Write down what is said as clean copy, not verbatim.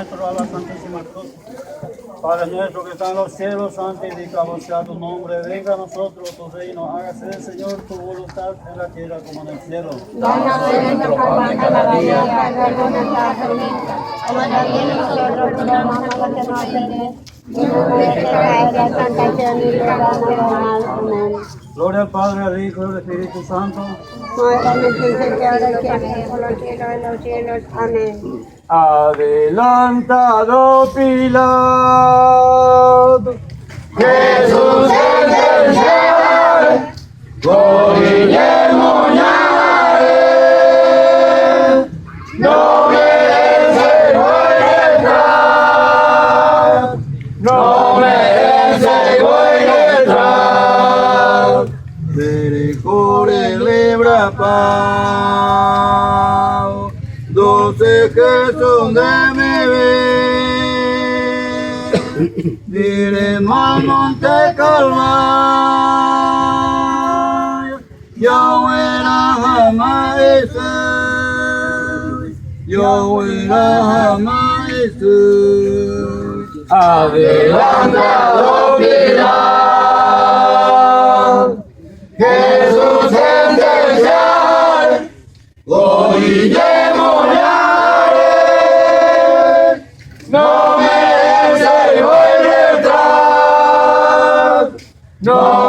nuestro, a la Santísima Cruz. Padre nuestro que está en los cielos, santificado sea tu nombre, venga a nosotros tu reino, hágase, Señor, tu voluntad en la tierra como en el cielo. Danos hoy nuestro pan cada día, perdona nuestras ofensas, como también nosotros perdonamos a los que nos ofenden, y no nos dejes caer en la tentación y líbranos del mal. Amén. Gloria al Padre, al Hijo y al Espíritu Santo. Ahora en el principio, ahora y siempre, por los siglos de los cielos. Amén. Adelantado Pilato, Jesús sentenciar, por Guillermo Ñare, no merece entrar, no merece entrar, Vericore libra paz. Doce que son de mi vida, diremos al monte Calvario, Yahweh Rahama Jesús, Yahweh Rahama Jesús. Adelantado Pilato, Jesús sentenciar, hoy no merece entrar, no